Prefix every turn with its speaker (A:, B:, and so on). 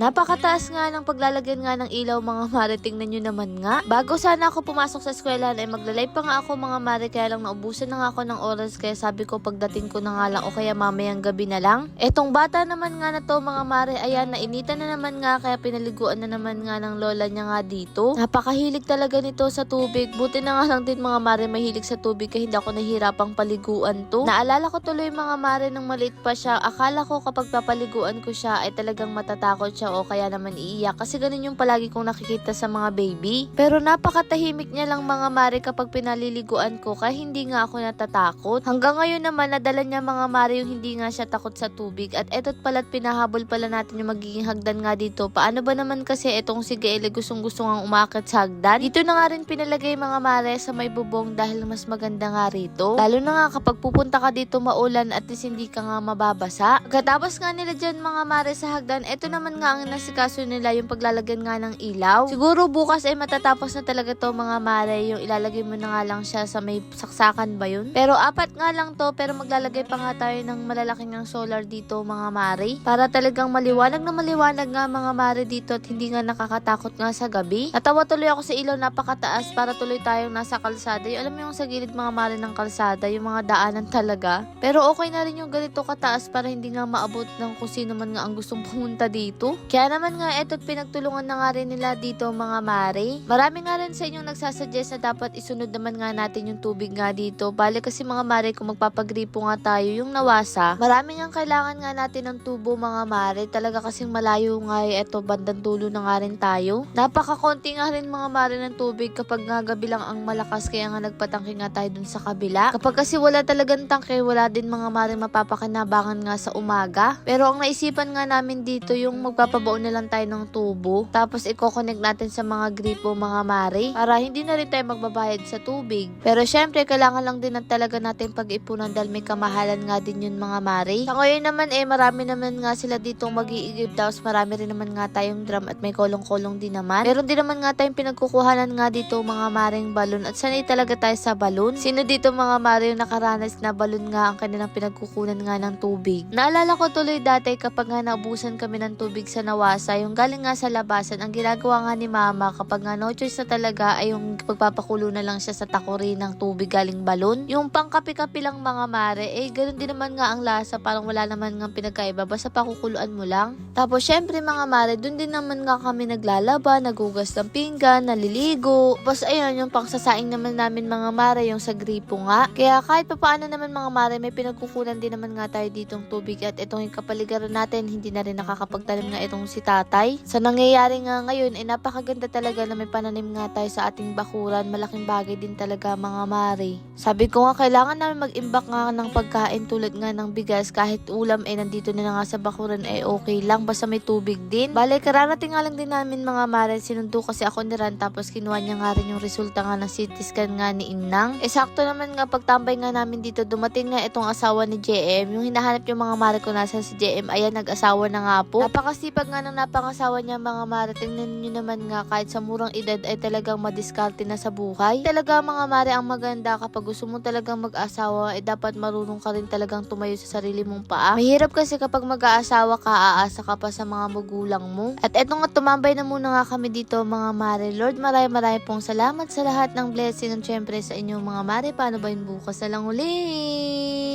A: Napakataas nga ng paglalagyan nga ng ilaw mga mare, tingnan nyo naman nga. Bago sana ako pumasok sa eskwelahan ay maglalay pa nga ako mga mare, kaya lang naubusan na nga ako ng oras, kaya sabi ko pagdating ko na nga lang o kaya mamayang gabi na lang. Etong bata naman nga na to mga mare, ayan, nainitan na naman nga, kaya pinaliguan na naman nga ng lola niya nga dito. Napakahilig talaga nito sa tubig. Buti na nga lang din mga mare mahilig sa tubig, kaya hindi ako nahihirapang paliguan to. Naalala ko tuloy mga mare nung maliit pa siya, akala ko kapag papaliguan ko siya ay talagang matatakot siya o kaya naman iiyak, kasi ganun yung palagi kong nakikita sa mga baby. Pero napakatahimik niya lang mga mare kapag pinaliliguan ko, kaya hindi nga ako natatakot. Hanggang ngayon naman nadala niya mga mare yung hindi nga siya takot sa tubig. At eto't pala't pinahabol pala natin yung magiging hagdan nga dito. Paano ba naman kasi etong si Gael gustong nga umakit sa hagdan? Dito na nga rin pinalagay mga mare sa may bubong dahil mas maganda nga rito. Lalo na nga kapag pupunta ka dito maulan, at least hindi ka nga mababasa. Pagkatapos nga nila dyan mga mare sa hagdan, eto naman nga ang nasikaso nila, yung paglalagyan nga ng ilaw. Siguro bukas ay matatapos na talaga to mga mare, yung ilalagay mo na nga lang siya sa may saksakan ba yun? Pero apat nga lang to, pero maglalagay pa nga tayo ng malalaking ng solar dito mga mare, para talagang maliwanag na maliwanag nga mga mare dito, at hindi nga nakakatakot nga sa gabi. Natawa tuloy ako sa ilaw, napakataas, para tuloy tayong nasa kalsada. Yung alam mo yung sa gilid mga mare ng kalsada, yung mga daanan talaga. Pero okay na rin yung ganito kataas para hindi nga maabot ng kung sino man nga ang gustong pumunta dito. Kaya naman nga eto't pinagtulungan na nga rin nila dito mga mare. Marami nga rin sa inyong nagsasuggest na dapat isunod naman nga natin yung tubig nga dito. Bale kasi mga mare, kung magpapagripo nga tayo yung nawasa, marami nga kailangan nga natin ng tubo mga mare. Talaga kasing malayo nga eto, bandang dulo na nga rin tayo. Napakakonti nga rin mga mare ng tubig kapag nga gabi lang ang malakas, kaya nga nagpatangke nga tayo dun sa kabila. Kapag kasi wala talagang tangke, wala din mga mare mapapakinabangan nga sa umaga. Pero ang naisipan nga namin dito yung magpapabaon na lang tayo ng tubo, tapos i-connect natin sa mga gripo mga mare, para hindi na rin tayo magbabayad sa tubig. Pero syempre kailangan lang din talaga natin pag-ipunan dahil may kamahalan nga din yun mga mare. Sa ngayon naman marami naman nga sila ditong mag-iigib, tapos marami rin naman nga tayong drum at may kolong-kolong din naman. Meron din naman nga tayong pinagkukuhanan nga dito mga mareng balon, at sanay talaga tayo sa balon. Sino dito mga mare yung nakaranas na balon nga ang kanilang pinagkukunan nga ng tubig? Naalala ko tuloy dati kapag nga naubusan kami ng tubig sa nawasa, yung galing nga sa labasan, ang ginagawa nga ni mama kapag nga no choice na talaga ay yung pagpapakulo na lang siya sa takuri ng tubig galing balon. Yung pangkapi-kapi lang mga mare, ganun din naman nga ang lasa, parang wala naman nga pinagkaiba, basta pakukuluan mo lang. Tapos syempre mga mare, dun din naman nga kami naglalaba, nagugas ng pinggan, naliligo. Tapos ayun, yung pangsasaing naman namin mga mare, yung sa gripo nga. Kaya kahit pa paano naman mga mare, may pinagkukunan din naman nga tayo ditong tubig, at itong kapaligiran natin, hindi na rin nakakapagtanim nga itong si tatay. Sa nangyayari nga ngayon, napakaganda talaga na may pananim nga tayo sa ating bakuran. Malaking bagay din talaga mga mare. Sabi ko nga kailangan namin mag-imbak nga ng pagkain tulad nga ng bigas, kahit ulam nandito na nga sa bakuran okay lang, basta may tubig din. Bale kararating nga lang din namin mga mare, sinundo kasi ako ni Ran, tapos kinuha niya nga rin yung resulta nga ng CT scan nga ni Inang. Sakto naman nga pagtambay nga namin dito, dumating nga itong asawa ni JM. Yung hinahanap yung mga mare ko nasa si JM, ayan, nag-asawa na nga po. Napakasipag nga ng napangasawa niya mga mare. Tingnan nyo naman nga, kahit sa murang edad ay talagang madiskarte na sa buhay. Talaga mga mare, ang maganda kapag gusto mo talagang mag-asawa, dapat marunong ka rin talagang tumayo sa sarili mong paa. Mahirap kasi kapag mag-aasawa ka, aasa ka pa sa mga magulang mo. At eto nga, tumambay na muna nga kami dito mga mare. Lord, maraming pong salamat sa lahat ng blessing, at syempre sa inyong mga mare. Paano ba yun, bukas na lang ulit?